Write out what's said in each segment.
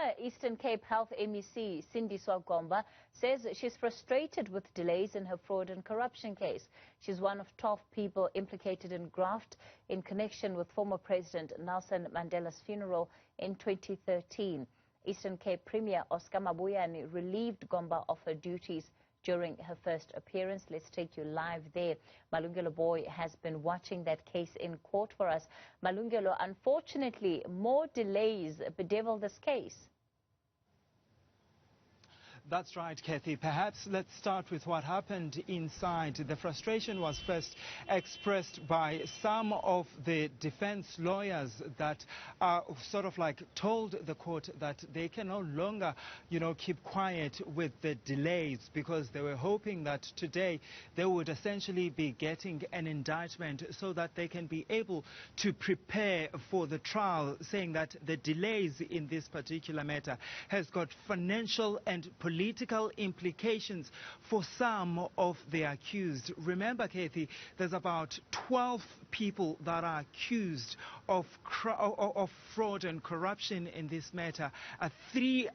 Former Eastern Cape Health MEC Sindiswa Gomba says she's frustrated with delays in her fraud and corruption case. She's one of 12 people implicated in graft in connection with former President Nelson Mandela's funeral in 2013. Eastern Cape Premier Oscar Mabuyabe relieved Gomba of her duties during her first appearance. Let's take you live there. Malungelo Boy has been watching that case in court for us. Malungelo, unfortunately, more delays bedevil this case. That's right, Kathy. Perhaps let's start with what happened inside. The frustration was first expressed by some of the defense lawyers that sort of like told the court that they can no longer, keep quiet with the delays, because they were hoping that today they would essentially be getting an indictment so that they can be able to prepare for the trial, saying that the delays in this particular matter has got financial and political implications for some of the accused. Remember, Kathy, there's about 12 people that are accused of fraud and corruption in this matter. Three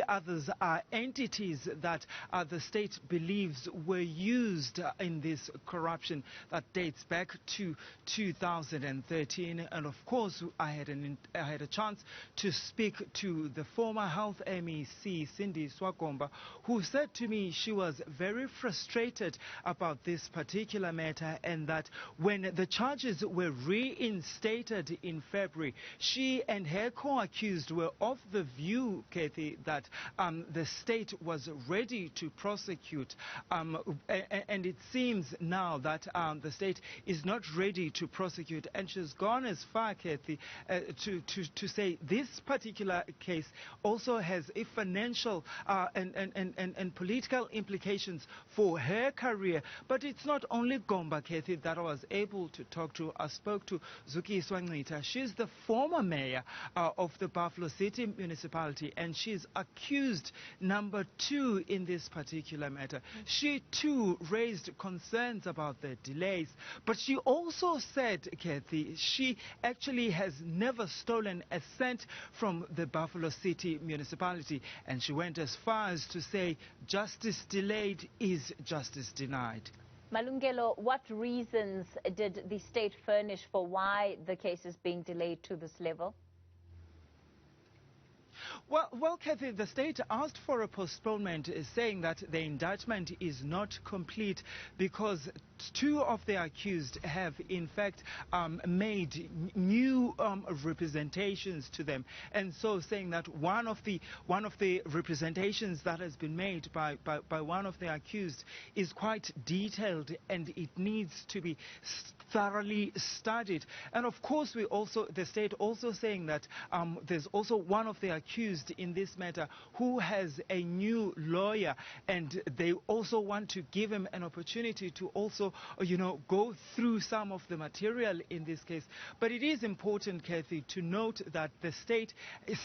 others are entities that the state believes were used in this corruption that dates back to 2013. And of course, I had a chance to speak to the former health MEC, Sindiswa Gomba, who said to me she was very frustrated about this particular matter, and that when the charges were reinstated in February, she and her co-accused were of the view, Kathy, that the state was ready to prosecute, and it seems now that the state is not ready to prosecute, and she's gone as far, Kathy, to say this particular case also has a financial and political implications for her career. But it's not only Gomba, Kathy, that I was able to talk to. I spoke to Sindiswa Gomba. She's the former mayor of the Buffalo City municipality, and she's accused number 2 in this particular matter. She too raised concerns about the delays, but she also said, Kathy, she actually has never stolen a cent from the Buffalo City municipality, and she went as far as to say justice delayed is justice denied. Malungelo, what reasons did the state furnish for why the case is being delayed to this level? Well, Kathy, the state asked for a postponement, saying that the indictment is not complete because 2 of the accused have, in fact, made new representations to them, and so saying that one of the representations that has been made by one of the accused is quite detailed and it needs to be thoroughly studied. And of course, the state also saying that there's also one of the accused in this matter who has a new lawyer, and they also want to give him an opportunity to also, go through some of the material in this case. But it is important, Kathy, to note that the state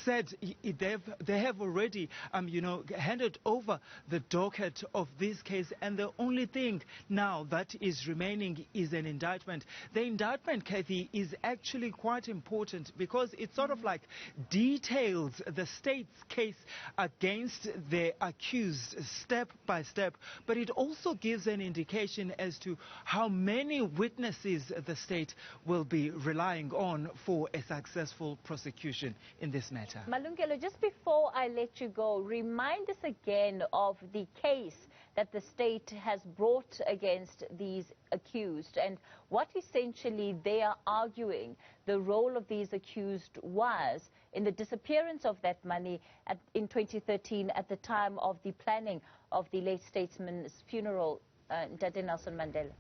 said they have already, handed over the docket of this case, and the only thing now that is remaining is an indictment. The indictment, Kathy, is actually quite important because it sort of like details the state's case against the accused step by step, but it also gives an indication as to how many witnesses the state will be relying on for a successful prosecution in this matter. Malungelo, just before I let you go, remind us again of the case that the state has brought against these accused and what essentially they are arguing the role of these accused was in the disappearance of that money in 2013 at the time of the planning of the late statesman's funeral, President Nelson Mandela.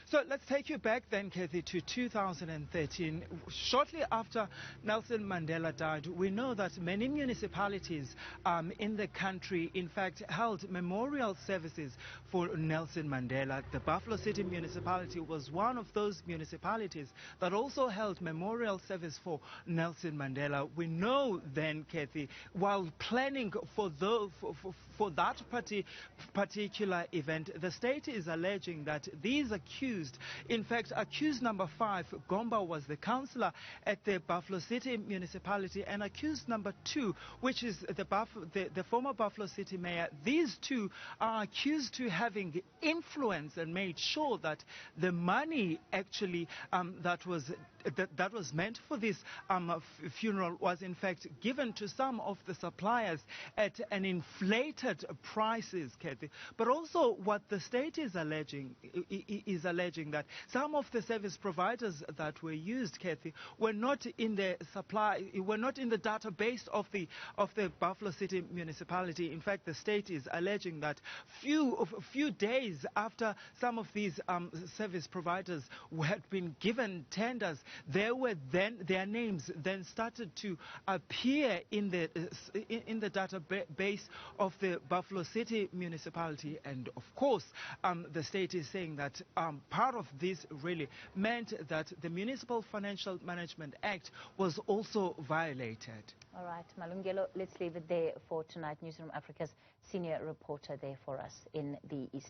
So let's take you back then, Kathy, to 2013. Shortly after Nelson Mandela died, we know that many municipalities in the country, in fact, held memorial services for Nelson Mandela. The Buffalo City municipality was one of those municipalities that also held memorial service for Nelson Mandela. We know then, Kathy, while planning for that particular event, the state is alleging that these accused accused. In fact, accused number 5, Gomba, was the councillor at the Buffalo City municipality, and accused number 2, which is the former Buffalo City mayor. These two are accused to having influence and made sure that the money actually that was meant for this funeral was in fact given to some of the suppliers at an inflated prices, Kathy. But also what the state is alleging that some of the service providers that were used, Kathy, were not in the database of the Buffalo City municipality. In fact, the state is alleging that few days after some of these service providers had been given tenders, their names then started to appear in the database of the Buffalo City municipality. And of course, the state is saying that part of this really meant that the Municipal Financial Management Act was also violated. All right, Malungelo, let's leave it there for tonight. Newsroom Africa's senior reporter there for us in the East.